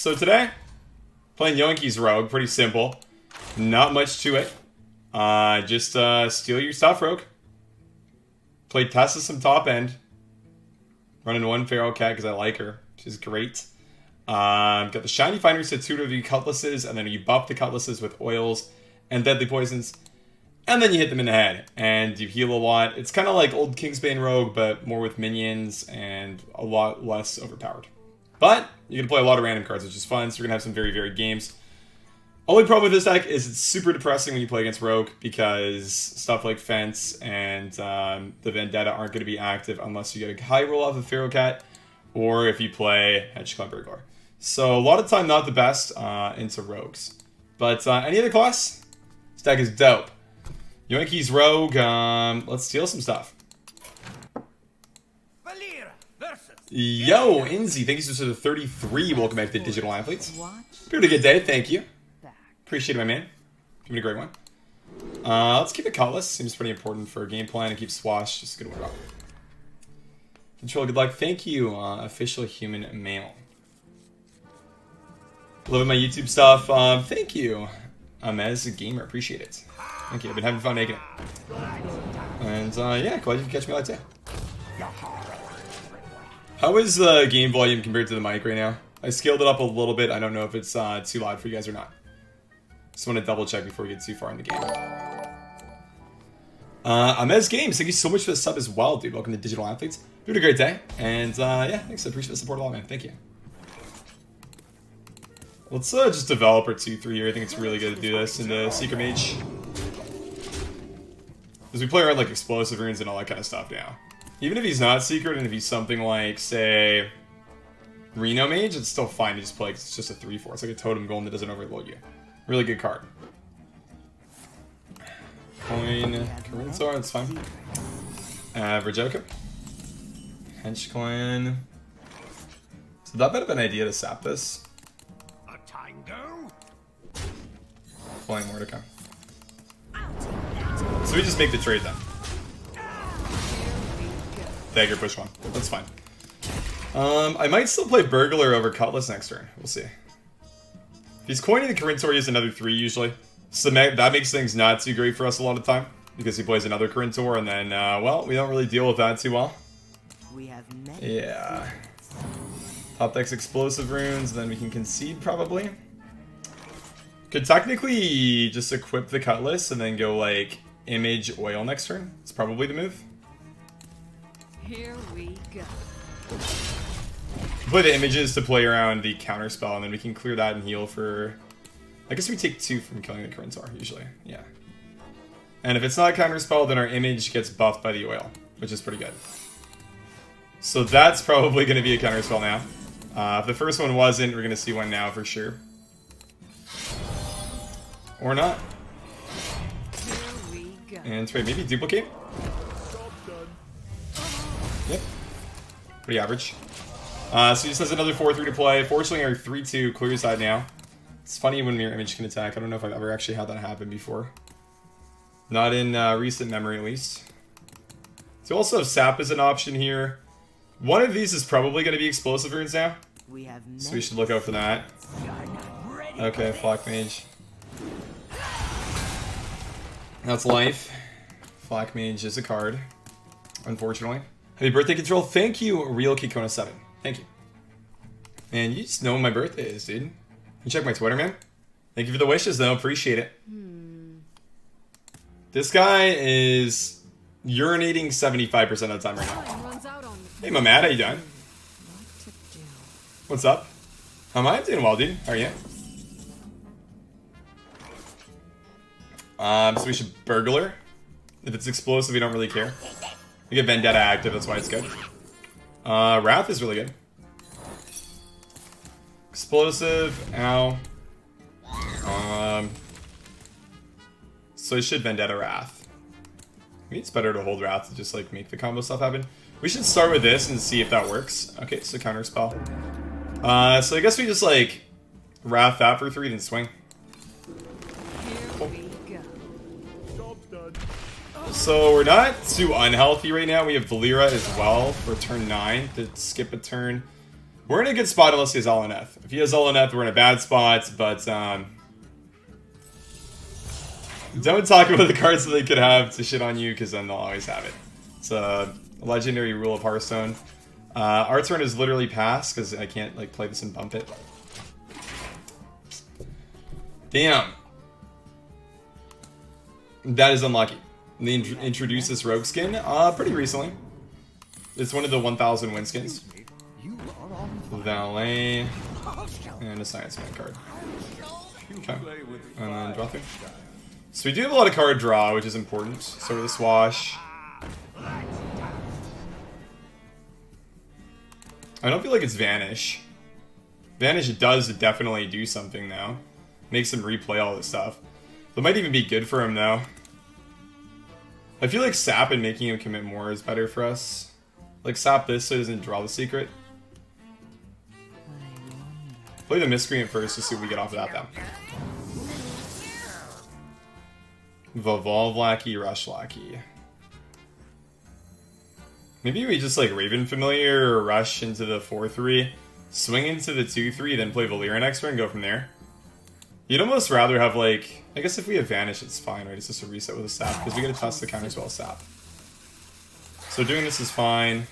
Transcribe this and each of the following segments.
So today, playing Yonkies Rogue, pretty simple. Not much to it. Just steal your stuff, Rogue. Played Tessa some top end. Running one Feral Cat because I like her. She's great. Got the Shiny Finders to tutor the Cutlasses, and then you buff the Cutlasses with oils and deadly poisons. And then you hit them in the head, and you heal a lot. It's kind of like old Kingsbane Rogue, but more with minions and a lot less overpowered. But you can play a lot of random cards, which is fun, so you're going to have some very varied games. Only problem with this deck is it's super depressing when you play against Rogue, because stuff like Fence and the Vendetta aren't going to be active unless you get a high roll off of Feral Cat, or if you play Hedgehog Burglar. So a lot of time not the best into Rogues. But any other class? This deck is dope. Yonkies Rogue, let's steal some stuff. Yo, Inzi, thank you so much for the 33. Welcome back to Digital Athletes. Pretty good day, thank you. Appreciate it, my man. Give me a great one. Let's keep the Cutlass. Seems pretty important for a game plan, and keep Swash. Just a good one. Control, good luck. Thank you, official human male. Loving my YouTube stuff. Thank you. As a gamer, appreciate it. Thank you. I've been having fun making it. And yeah, glad you can catch me live too. How is the game volume compared to the mic right now? I scaled it up a little bit. I don't know if it's too loud for you guys or not. Just want to double check before we get too far in the game. Amez Games, thank you so much for the sub as well, dude. Welcome to Digital Athletes. Doing a great day. And yeah, thanks. I appreciate the support a lot, man. Thank you. Let's just develop our 2-3 here. I think it's really good to do this into Secret Mage. Because we play around like explosive runes and all that kind of stuff now. Even if he's not secret, and if he's something like, say, Reno Mage, it's still fine to just play because it's just a 3-4. It's like a totem golem that doesn't overload you. Really good card. Coin, Karinzar, that's fine. Average outcome. Hench Clan. So that might have been an idea to sap this. A tango? Flying Mordecai. So we just make the trade then. Dagger push one. That's fine. I might still play Burglar over Cutlass next turn. We'll see. If he's coining the Karintor, he has another 3 usually. So that makes things not too great for us a lot of time. Because he plays another Karintor, and then, well, we don't really deal with that too well. Yeah. Top deck's explosive runes, then we can concede probably. Could technically just equip the Cutlass and then go like Image Oil next turn. It's probably the move. Here we go. Play the images to play around the counter spell, and then we can clear that and heal for. I guess we take 2 from killing the Karintor usually. Yeah. And if it's not a counter spell, then our image gets buffed by the oil, which is pretty good. So that's probably going to be a counter spell now. If the first one wasn't, we're going to see one now for sure. Or not. And trade, maybe duplicate. Yep. Pretty average. So he just has another 4-3 to play. Fortunately, our 3-2 clears that now. It's funny when Mirror Image can attack. I don't know if I've ever actually had that happen before. Not in recent memory, at least. So we also have Sap as an option here. One of these is probably going to be Explosive Runes now. So we should look out for that. Okay, Flak Mage. That's life. Flak Mage is a card, unfortunately. Happy birthday, Control. Thank you, Real Kikona7. Thank you. Man, you just know when my birthday is, dude. You check my Twitter, man. Thank you for the wishes, though. Appreciate it. This guy is urinating 75% of the time right now. Hey, Mamad, how you doing? What's up? How am I? Doing well, dude. How are you? So we should Burglar. If it's explosive, we don't really care. We get Vendetta active, that's why it's good. Wrath is really good. Explosive, ow. So I should Vendetta Wrath. Maybe it's better to hold Wrath to just like make the combo stuff happen. We should start with this and see if that works. Okay, so counter spell. So I guess we just like Wrath that for 3 then swing. Cool. So we're not too unhealthy right now. We have Valera as well for turn 9 to skip a turn. We're in a good spot unless he has Oloneth. If he has Oloneth, we're in a bad spot, but don't talk about the cards that they could have to shit on you, because then they'll always have it. It's a legendary rule of Hearthstone. Our turn is literally pass, because I can't like play this and bump it. Damn. That is unlucky. They introduced this rogue skin pretty recently. It's one of the 1,000 win skins. Valet. And a Science Man card. Okay. And then draw 3. So we do have a lot of card draw, which is important. So with the Swash. I don't feel like it's Vanish. Vanish does definitely do something now. Makes him replay all this stuff. That might even be good for him though. I feel like sap and making him commit more is better for us. Like sap this so he doesn't draw the secret. Play the Miscreant first to see what we get off of that though. Evolve Lackey, Rush Lackey. Maybe we just like Raven Familiar or Rush into the 4-3, swing into the 2-3, then play Valyria next turn and go from there. You'd almost rather have like, I guess if we have Vanish it's fine, right? It's just a reset with a sap, because we get to test the counter spell sap. So doing this is fine.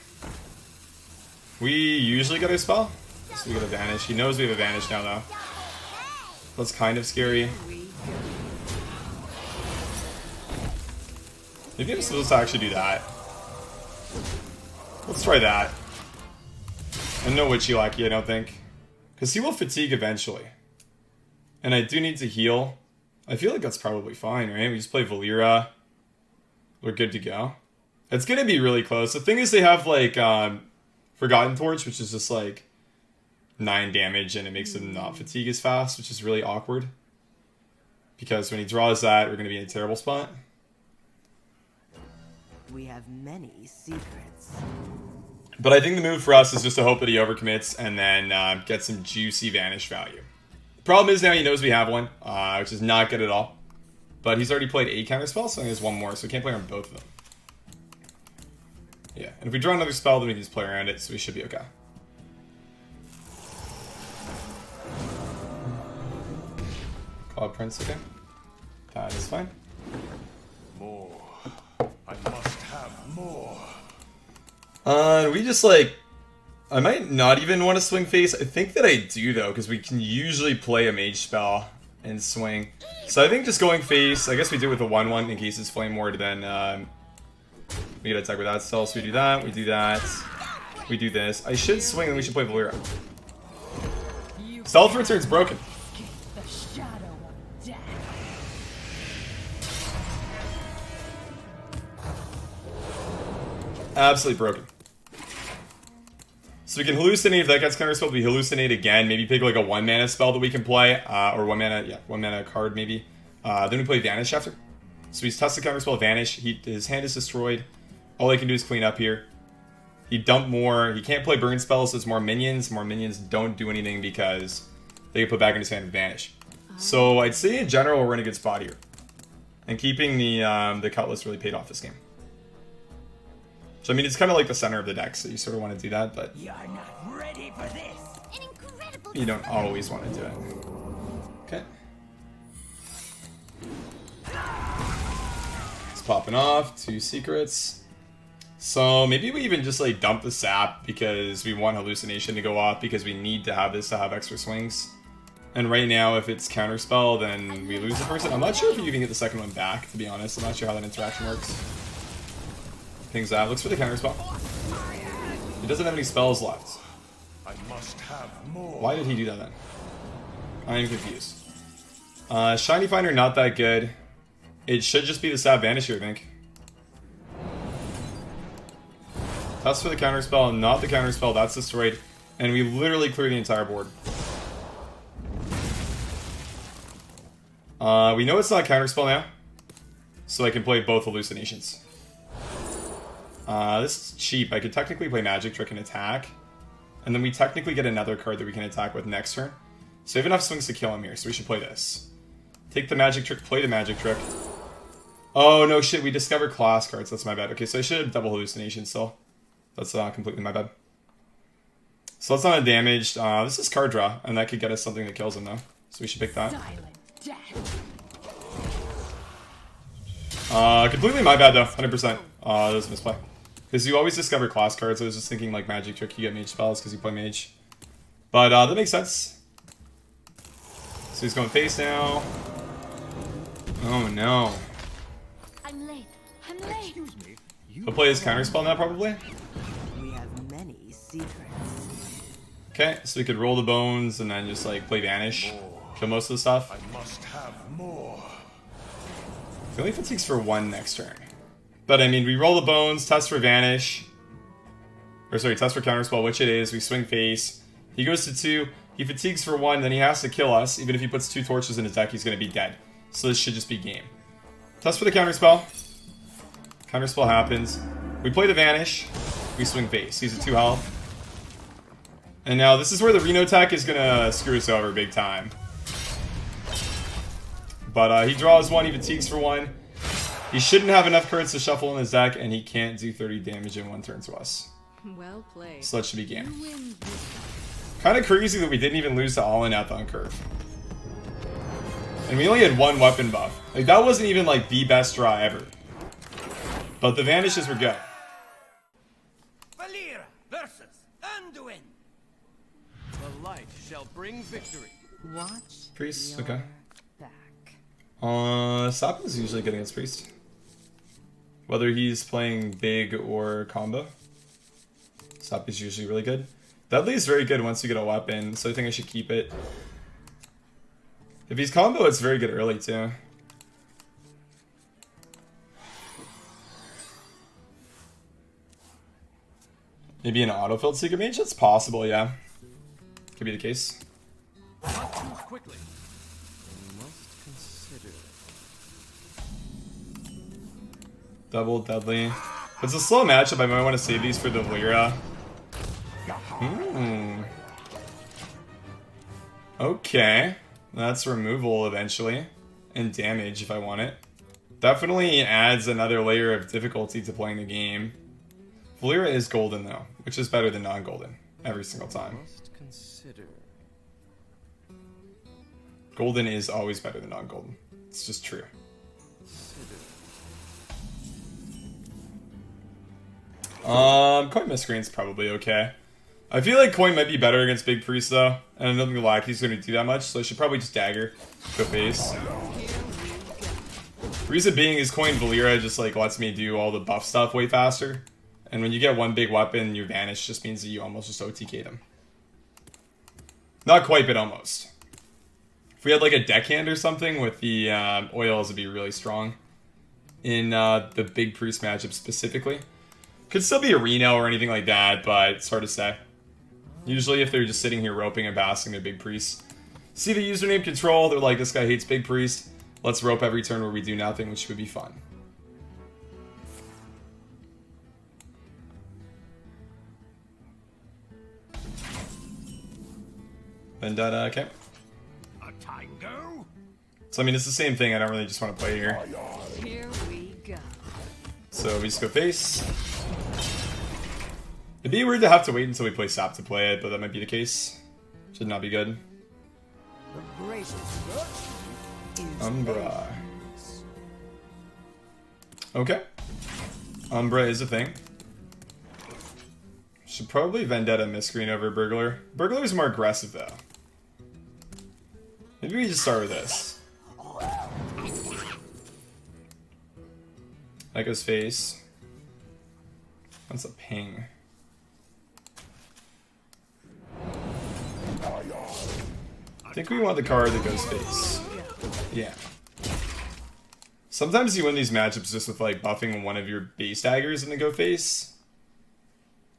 We usually get our spell, so we get a Vanish. He knows we have a Vanish now though. That's kind of scary. Maybe I'm supposed to actually do that. Let's try that. And no Witchy Lackey, I don't think. Because he will fatigue eventually. And I do need to heal. I feel like that's probably fine, right? We just play Valyria. We're good to go. It's going to be really close. The thing is they have like Forgotten Torch, which is just like 9 damage and it makes him not fatigue as fast, which is really awkward. Because when he draws that, we're going to be in a terrible spot. We have many secrets. But I think the move for us is just to hope that he overcommits and then get some juicy Vanish value. The problem is now he knows we have one, which is not good at all. But he's already played a counter spell, so he has one more, so we can't play on both of them. Yeah, and if we draw another spell, then we can just play around it, so we should be okay. Cloud Prince, okay. That is fine. More. I must have more. We just like... I might not even want to swing face. I think that I do though, because we can usually play a mage spell and swing. So I think just going face, I guess we do it with a 1-1 in case it's Flame Ward, then we get attack with that still. So we do that, we do this. I should swing and we should play Valyria. Stealth Return's broken. The shadow of death. Absolutely broken. So we can hallucinate if that gets counterspelled. We hallucinate again. Maybe pick like a 1-mana spell that we can play, or 1-mana card maybe. Then we play Vanish after. So he's tested counterspell Vanish. His hand is destroyed. All he can do is clean up here. He dumped more. He can't play burn spells, so it's more minions. More minions don't do anything because they get put back in his hand with Vanish. So I'd say in general we're in a good spot here, and keeping the Cutlass really paid off this game. So I mean, it's kind of like the center of the deck, so you sort of want to do that, but You're not ready for this. An incredible you don't always want to do it. Okay. It's popping off. 2 secrets. So maybe we even just like dump the sap because we want hallucination to go off because we need to have this to have extra swings. And right now, if it's counterspell, then we lose the person. I'm not sure if you can get the second one back, to be honest. I'm not sure how that interaction works. Things that looks for the counterspell. He doesn't have any spells left. I must have more. Why did he do that then? I'm confused. Shiny Finder, not that good. It should just be the Sap Vanisher, I think. Test for the counterspell, not the counterspell, that's destroyed. And we literally clear the entire board. We know it's not counterspell now. So I can play both hallucinations. This is cheap. I could technically play Magic Trick and attack. And then we technically get another card that we can attack with next turn. So we have enough swings to kill him here, so we should play this. Take the Magic Trick, play the Magic Trick. Oh, no shit, we discovered class cards. That's my bad. Okay, so I should have double hallucination still. That's completely my bad. So that's not a damaged. This is card draw, and that could get us something that kills him though. So we should pick that. Silent death. Completely my bad though, 100%. That was a misplay. Because you always discover class cards. I was just thinking like magic trick, you get mage spells because you play mage. But that makes sense. So he's going face now. Oh no. I'm late. I'm late. Excuse me. He'll play his counterspell now probably. We have many secrets. Okay, so we could roll the bones and then just like play vanish. Kill most of the stuff. I must have more. He only fatigues for 1 next turn. But I mean, we roll the bones, test for vanish. Or sorry, test for counterspell, which it is. We swing face. He goes to 2. He fatigues for 1, then he has to kill us. Even if he puts 2 torches in his deck, he's going to be dead. So this should just be game. Test for the counterspell. Counterspell happens. We play the vanish. We swing face. He's at 2 health. And now this is where the Reno tech is going to screw us over big time. But he draws 1, he fatigues for 1. He shouldn't have enough cards to shuffle in his deck, and he can't do 30 damage in 1 turn to us. Well played. So that should be game. You win this. Kind of crazy that we didn't even lose to all-in at the uncurve. And we only had 1 weapon buff. Like, that wasn't even, like, the best draw ever. But the vanishes were good. Valera versus Anduin. The light shall bring victory. Watch Priest, your okay. back. Sap is usually good against Priest. Whether he's playing big or combo. Sap is usually really good. Dudley is very good once you get a weapon, so I think I should keep it. If he's combo, it's very good early too. Maybe an autofilled Secret Mage? That's possible, yeah. Could be the case. Not too quickly. We must consider. Double Dudley. It's a slow matchup. I might want to save these for the Lyra. Okay. That's removal eventually. And damage if I want it. Definitely adds another layer of difficulty to playing the game. Valera is golden though, which is better than non-golden every single time. Must consider. Golden is always better than non-golden. It's just true. Coin Miscreant's probably okay. I feel like Coin might be better against Big Priest though, and I don't think Lackey's going to do that much, so I should probably just dagger, go face. The reason being is Coin Valera just like lets me do all the buff stuff way faster, and when you get 1 big weapon, your vanish just means that you almost just OTK them. Not quite, but almost. If we had like a deckhand or something with the oils, it'd be really strong in the Big Priest matchup specifically. Could still be a Reno or anything like that, but it's hard to say. Usually if they're just sitting here roping and basking their Big Priest. See the username control, they're like, this guy hates Big Priest. Let's rope every turn where we do nothing, which would be fun. Vendetta, okay. A tango? So I mean, it's the same thing, I don't really just want to play here. Here we go. So we just go face. It'd be weird to have to wait until we play Sap to play it, but that might be the case. Should not be good. The gracious virtue is Umbra. Okay. Umbra is a thing. Should probably Vendetta Miscreant over Burglar. Burglar's more aggressive though. Maybe we just start with this. That goes face. That's a ping. I think we want the card that goes face. Yeah. Sometimes you win these matchups just with like buffing one of your base daggers and then go face.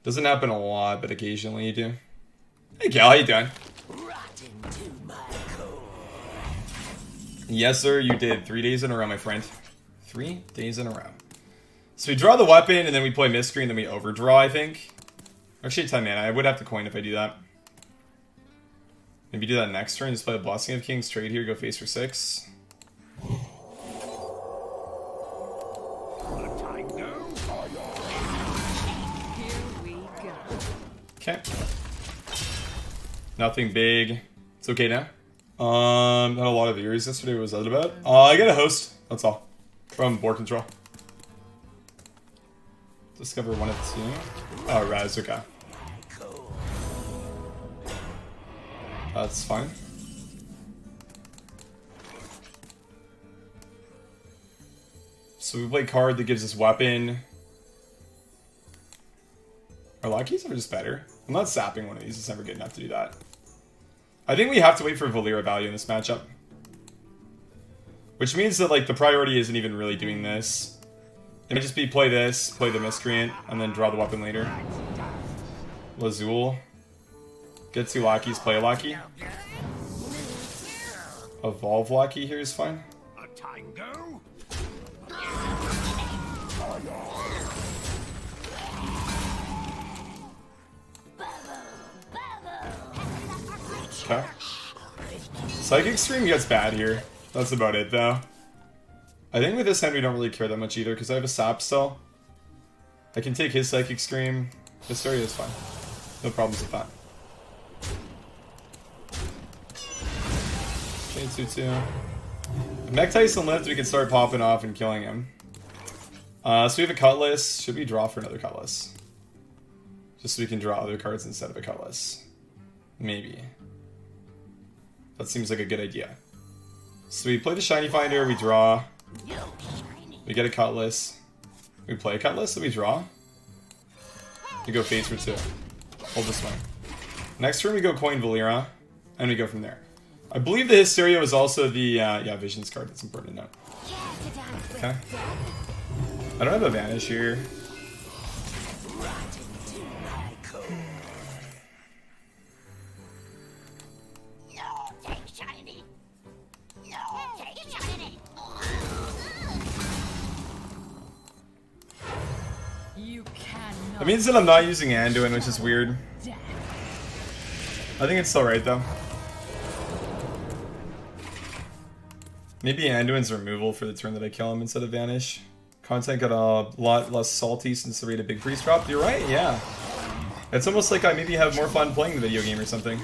Doesn't happen a lot, but occasionally you do. Hey Cal, how you doing? rotten to my core. Yes sir, you did. 3 days in a row, my friend. 3 days in a row. So we draw the weapon and then we play Miscreant, then we overdraw, I think. Actually 10 mana, I would have to coin if I do that. Maybe do that next turn, just play a Blessing of Kings, trade here, go face for 6. A tango? Here we go. Okay. Nothing big. It's okay now. Not a lot of viewers yesterday. What was that about? I got a host. That's all. From board control. Discover one of two. Oh, Raz, okay. That's fine. So we play card that gives us weapon. Our luckies are just better. I'm not sapping one of these. It's never good enough to do that. I think we have to wait for Valera value in this matchup. Which means that like the priority isn't even really doing this. It might just be play this, play the Miscreant, and then draw the weapon later. Lazul. Get two lackeys, play a lackey. Evolve lackey here is fine. A tango? Okay. Psychic Stream gets bad here. That's about it though. I think with this hand we don't really care that much either because I have a sap still. I can take his Psychic Scream. Hysteria is fine. No problems with that. Okay, 2-2. If Mech Tyson lived, we can start popping off and killing him. So we have a Cutlass. Should we draw for another Cutlass? Just so we can draw other cards instead of a Cutlass. Maybe. That seems like a good idea. So we play the Shiny Finder, we draw. We get a Cutlass. We play a Cutlass, so we draw. We go Fates for 2. Hold this one. Next turn we go Coin Valera, and we go from there. I believe the Hysteria was also the, yeah, Visions card. That's important to note. Okay. I don't have a Vanish here. That means that I'm not using Anduin, which is weird. I think it's still right though. Maybe Anduin's removal for the turn that I kill him instead of Vanish. Content got a lot less salty since the rate of Big Priest dropped. You're right, yeah. It's almost like I maybe have more fun playing the video game or something.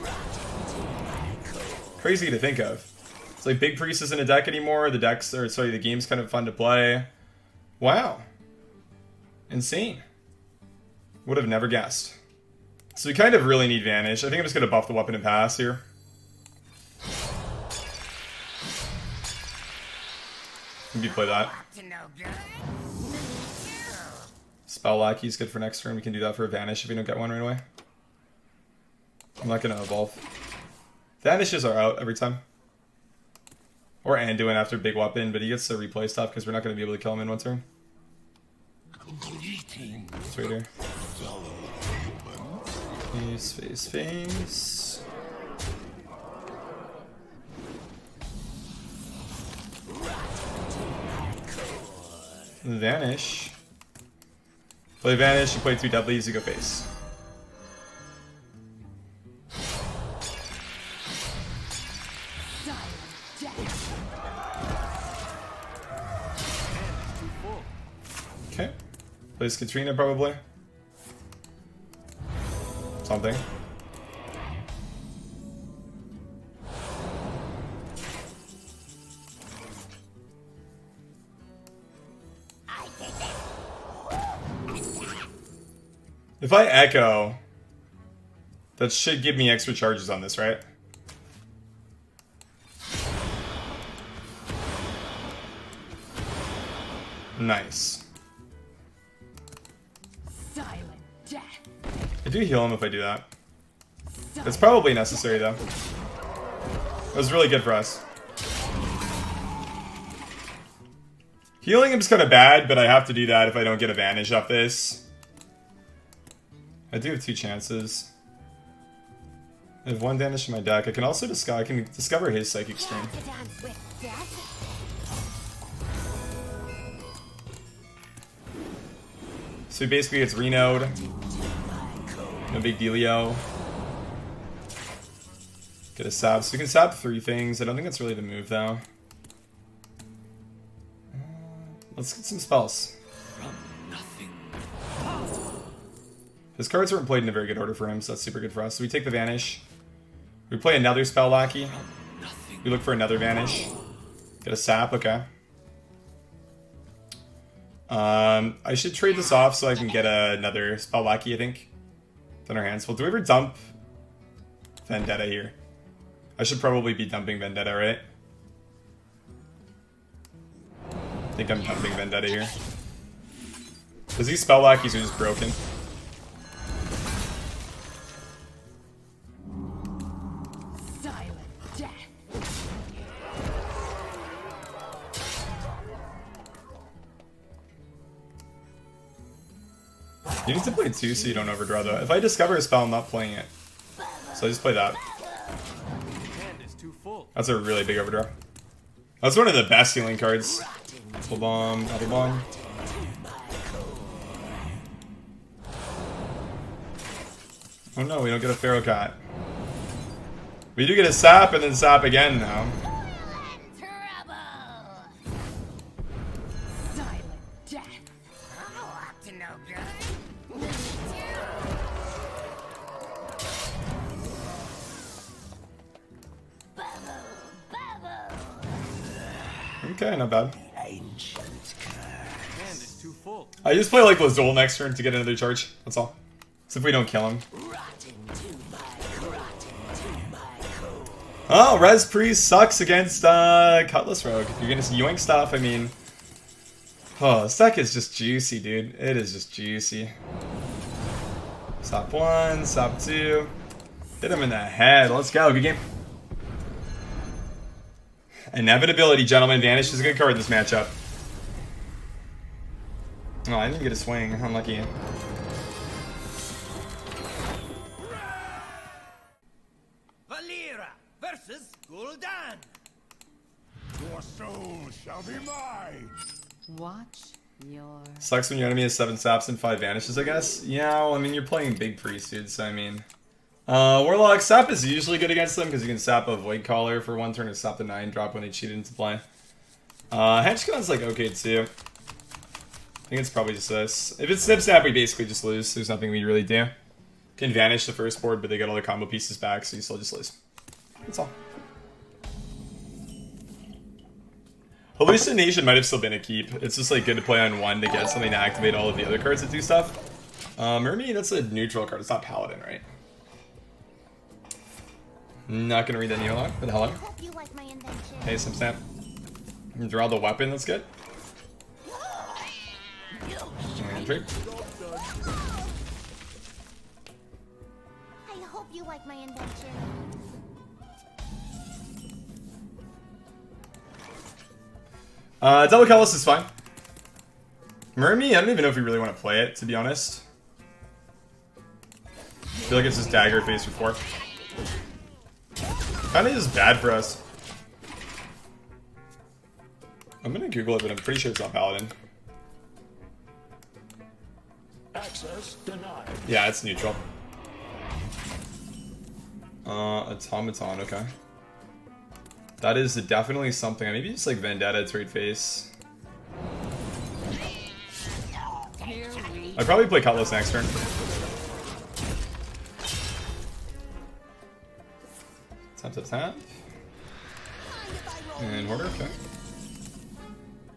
Crazy to think of. It's like Big Priest isn't a deck anymore. The decks, or sorry, the game's kind of fun to play. Wow. Insane. Would have never guessed. So we kind of really need Vanish. I think I'm just going to buff the weapon and pass here. Maybe play that. Spell Lackey's good for next turn. We can do that for a Vanish if we don't get one right away. I'm not going to evolve. Vanishes are out every time. Or Anduin after big weapon, but he gets to replay stuff because we're not going to be able to kill him in one turn. It's right here. Face, face, face. Vanish. Play Vanish, you play 2 Deadlies, you go face. Okay. Plays Katrina probably. Something. If I echo, that should give me extra charges on this, right? Nice. I do heal him if I do that. It's probably necessary though. It was really good for us. Healing him is kind of bad, but I have to do that if I don't get advantage off this. I do have 2 chances. I have 1 Vanish in my deck. I can also discover his Psychic Stream. So he basically gets Reno'd. No big dealio. Get a sap. So we can sap 3 things. I don't think that's really the move though. Let's get some spells. His cards weren't played in a very good order for him, so that's super good for us. So we take the Vanish. We play another spell lackey. We look for another vanish. Get a sap, okay. I should trade this off so I can get another spell lackey, I think. In our hands. Well, do we ever dump Vendetta here? I should probably be dumping Vendetta, right? I think I'm dumping Vendetta here. Because these spell lackeys are just broken. Silent death. You need to play 2 so you don't overdraw though. If I discover a spell, I'm not playing it. So I just play that. Hand is too full. That's a really big overdraw. That's one of the best healing cards. Full bomb, double bomb. Oh no, we don't get a Pharaoh Cat. We do get a sap and then sap again now. Silent death. Okay, not bad. Hand is too full. I just play like Lazul next turn to get another charge. That's all. So if we don't kill him. Oh, Res Priest sucks against Cutlass Rogue. If you're gonna yoink stuff, I mean... Oh, this deck is just juicy, dude. It is just juicy. Stop 1, stop 2. Hit him in the head. Let's go. Good game. Inevitability, gentlemen. Vanish is a good card in this matchup. Oh, I didn't get a swing. Unlucky. Valera versus Uldum. Your soul shall be mine. Watch your... Sucks when your enemy has 7 saps and 5 vanishes, I guess. Yeah, well, I mean, you're playing big priest, dude, so I mean... Warlock sap is usually good against them because you can sap a Void Caller for 1 turn and sap the 9 drop when they cheat into play. Henchcon's like okay too. I think it's probably just this. If it's Snip Snap, we basically just lose. There's nothing we really do. Can vanish the first board, but they get all the combo pieces back, so you still just lose. That's all. Hallucination might have still been a keep. It's just like good to play on 1 to get something to activate all of the other cards that do stuff. Mermaid, that's a neutral card. It's not Paladin, right? Not gonna read that Neolog, but hello. Hope you like my invention. Hey, some snap. Draw the weapon, that's good. And trade. I hope you like my invention. Double Callus is fine. Mermy, I don't even know if we really want to play it, to be honest. I feel like it's just dagger face for 4. Kinda just bad for us. I'm gonna Google it, but I'm pretty sure it's not Paladin. Access denied. Yeah, it's neutral. Automaton, okay. That is definitely something. Maybe just like Vendetta trade face. Here we... I'd probably play Cutlass next turn. Tap. And Hoarder, okay.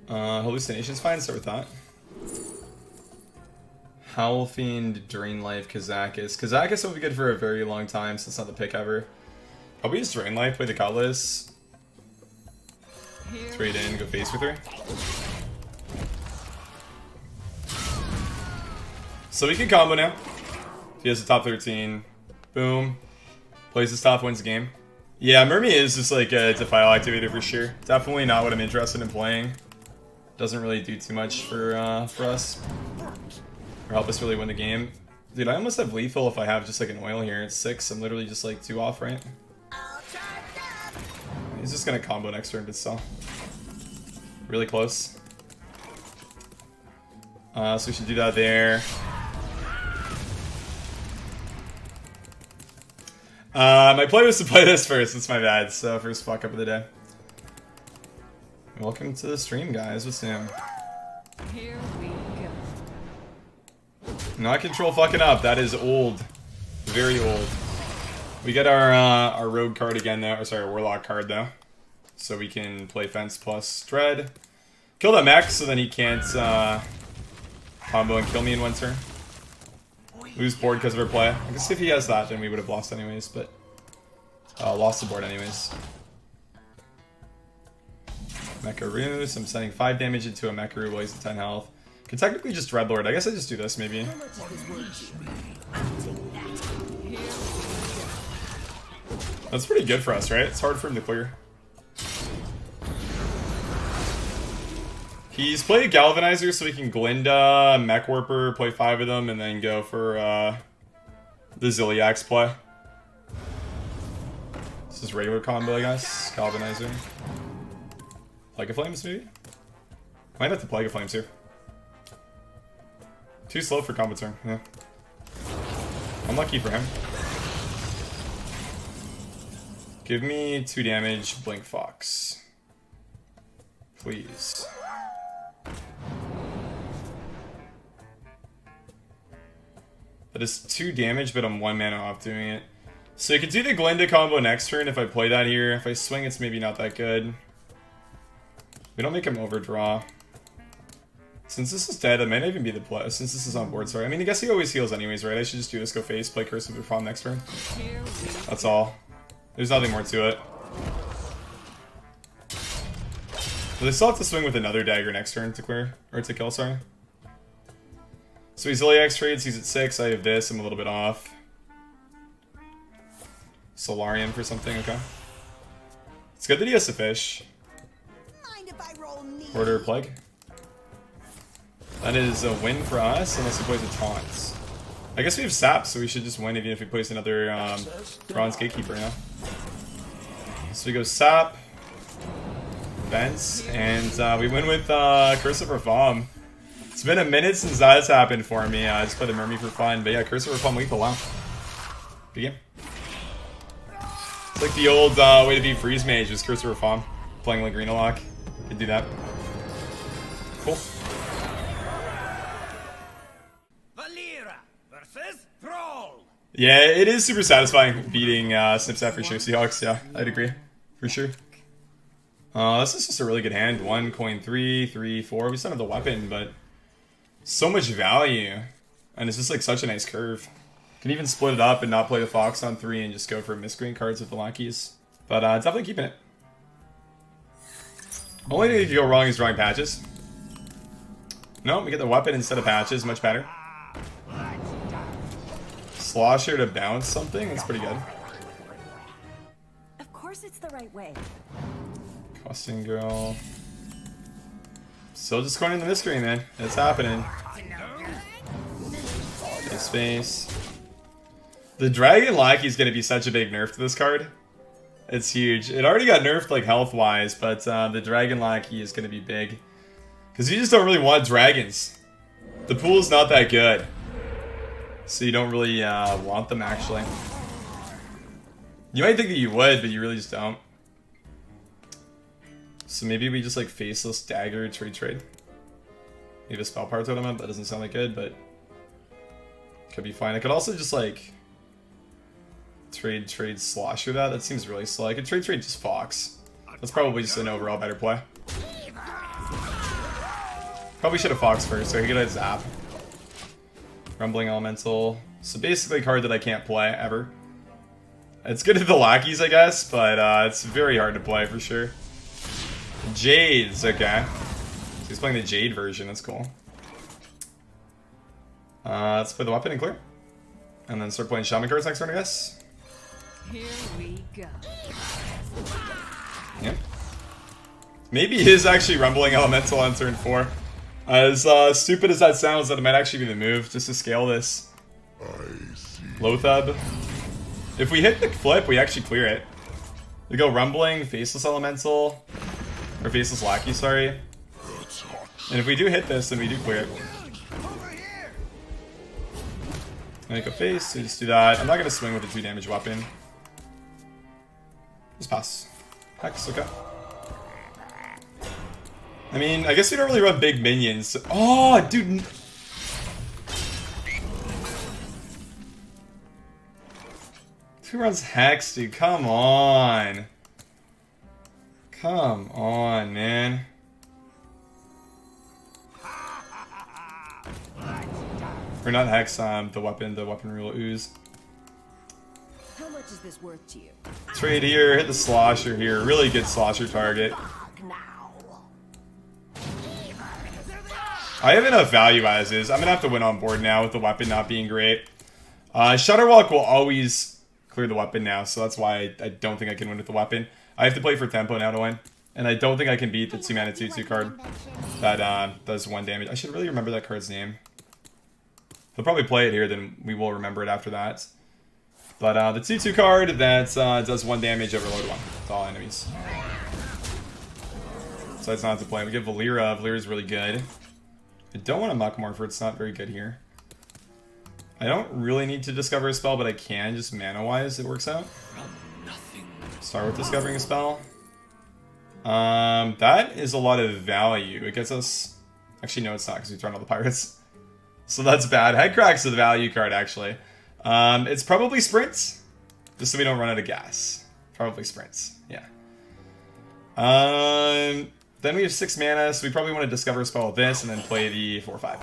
Hallucination's fine, start with that. Howlfiend, Drain Life, Kazakis. Kazakis will be good for a very long time, so it's not the pick ever. Probably just Drain Life, play the Cutlass. Trade in, go face with her. So we can combo now. If he has a top 13, boom. Plays his top, wins the game. Yeah, Mermy is just like a Defile activator for sure. Definitely not what I'm interested in playing. Doesn't really do too much for us. Or help us really win the game. Dude, I almost have lethal if I have just like an oil here. It's 6, I'm literally just like 2 off, right? He's just gonna combo next turn, but still. Really close. So we should do that there. My play was to play this first, it's my bad, so first fuck up of the day. Welcome to the stream, guys, what's new? Here we go. Not control fucking up, that is old. Very old. We get our rogue card again though, or sorry, our warlock card though. So we can play fence plus dread. Kill that mech so then he can't combo and kill me in one turn. Lose board because of our play. I guess if he has that then we would have lost anyways, but lost the board anyways. Mecharoo, so I'm sending 5 damage into a Mecharoo while he's at 10 health. Could technically just Dreadlord. I guess I just do this maybe. That's pretty good for us, right? It's hard for him to clear. He's played Galvanizer so he can Glinda, Mech Warper, play 5 of them, and then go for the Ziliax play. This is regular combo, I guess. Galvanizer. Plague of Flames, maybe? Might have to Plague of Flames here. Too slow for combo turn, yeah. Unlucky for him. Give me 2 damage, Blink Fox. Please. That is 2 damage, but I'm 1 mana off doing it. So you could do the Glinda combo next turn if I play that here. If I swing, it's maybe not that good. We don't make him overdraw. Since this is dead, it might not even be the play. Since this is on board, sorry. I mean, I guess he always heals anyways, right? I should just do this, go face, play Curse of the Palm next turn. That's all. There's nothing more to it. But they still have to swing with another dagger next turn to clear. Or to kill, sorry. So he's Ziliax trades, he's at 6, I have this, I'm a little bit off. Solarium for something, okay. It's good that he has the fish. Order Plague. That is a win for us, unless he plays a taunt. I guess we have Sap, so we should just win even if he plays another Bronze Gatekeeper now. So we go Sap, Fence, and we win with Curse of Reform. It's been a minute since that's happened for me. I just played a Mermy for fun, but yeah, Curse of Reform lethal, wow. Good game. It's like the old way to beat Freeze Mage, is Curse of Reform. Playing like Arena Lock. Could do that. Cool. Yeah, it is super satisfying beating Snipsat for sure. Seahawks, yeah, I'd agree. For sure. This is just a really good hand. 1, coin 3, 3, 4. We still have the weapon, but so much value. And it's just like such a nice curve. Can even split it up and not play the Fox on 3 and just go for miscreant cards with the Lackeys. But definitely keeping it. Only thing that could go wrong is drawing patches. No, we get the weapon instead of patches, much better. Slosher to bounce something, that's pretty good. Of course it's the right way. Costing Girl. Still just going in the miscreant, man. It's happening. Nice face. The Dragon Lackey is going to be such a big nerf to this card. It's huge. It already got nerfed like health-wise, but the Dragon Lackey is going to be big. Because you just don't really want dragons. The pool's not that good. So you don't really want them, actually. You might think that you would, but you really just don't. So maybe we just like Faceless Dagger trade. Maybe a Spell Power Totem up. That doesn't sound like good, but could be fine. I could also just like trade Slosher that. That seems really slow. I could trade just Fox. That's probably just an overall better play. Probably should have Fox first, so I could get a Zap. Rumbling Elemental. So basically a card that I can't play, ever. It's good at the Lackeys, I guess, but it's very hard to play for sure. Jades, okay. So he's playing the Jade version, that's cool. Let's play the weapon and clear. And then start playing Shaman cards next turn, I guess. Here we go. Yep. Maybe he is actually Rumbling Elemental on turn 4. As stupid as that sounds, that it might actually be the move, just to scale this. Lothub. If we hit the flip, we actually clear it. We go Rumbling, Faceless Elemental, or Faceless Lackey, sorry. And if we do hit this, then we do clear it. Make a face, so just do that. I'm not gonna swing with a 2 damage weapon. Just pass. Hex, okay. I mean, I guess we don't really run big minions. Oh, dude. Who runs Hex, dude? Come on. Come on, man. Or not Hex, the weapon rule ooze. How much is this worth to you? Trade here, hit the slosher here. Really good slosher target. I have enough value as is. I'm gonna have to win on board now with the weapon not being great. Shutterwalk will always clear the weapon now, so that's why I don't think I can win with the weapon. I have to play for tempo now to win. And I don't think I can beat the 2-mana 2/2 card that does 1 damage. I should really remember that card's name. He'll probably play it here, then we will remember it after that. But the 2/2 card that does 1 damage overload 1 to all enemies. So that's not to play. We get Valera. Valera's really good. I don't want to Muckmorpher, it's not very good here. I don't really need to discover a spell, but I can, just mana-wise, it works out. Start with discovering a spell. That is a lot of value. It gets us... Actually, no, it's not, because we turned all the pirates. So that's bad. Headcrack's the value card, actually. It's probably sprints, just so we don't run out of gas. Probably sprints, yeah. Then we have 6 mana, so we probably want to discover a spell with this and then play the 4/5.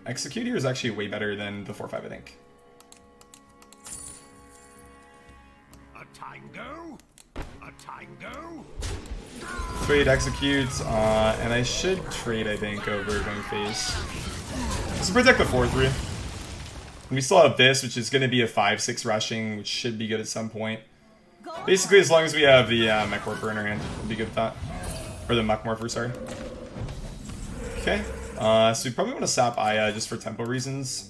Execute here is actually way better than the 4/5, I think. A tango? A tango? Trade execute, and I should trade, I think, over going face. So protect the 4/3. And we still have this, which is going to be a 5/6 rushing, which should be good at some point. Basically, as long as we have the Mechwarper in our hand, we'll be good with that. Or the Muckmorpher, sorry. Okay. So we probably want to sap Aya just for tempo reasons.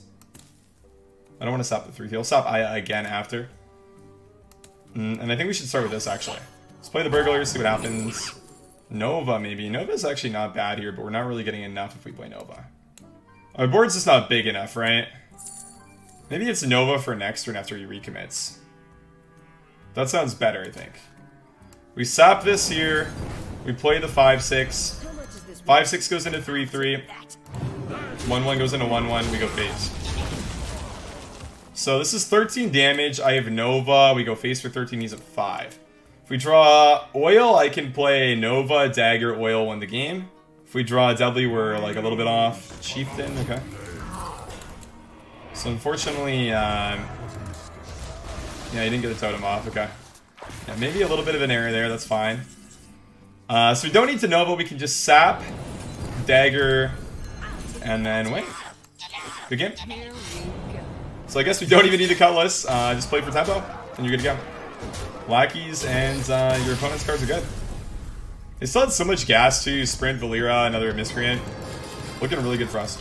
I don't want to sap the 3 heal. Sap Aya again after. And I think we should start with this, actually. Let's play the Burglars, see what happens. Nova, maybe. Nova's actually not bad here, but we're not really getting enough if we play Nova. Our board's just not big enough, right? Maybe it's Nova for next turn after he recommits. That sounds better, I think. We sap this here. We play the 5/6. 5/6 goes into 3/3. 1/1 goes into 1/1. We go face. So this is 13 damage. I have Nova. We go face for 13. He's at 5. If we draw Oil, I can play Nova, Dagger, Oil, win the game. If we draw Deadly, we're like a little bit off. Chieftain, okay. So unfortunately, yeah, he didn't get the totem off, okay. Yeah, maybe a little bit of an error there, that's fine. So we don't need to Nova, we can just sap, Dagger, and then wait. Good game. So I guess we don't even need the Cutlass, just play for tempo, and you're good to go. Lackeys and your opponent's cards are good. They still had so much gas too, Sprint, Valera, another Miscreant. Looking really good for us.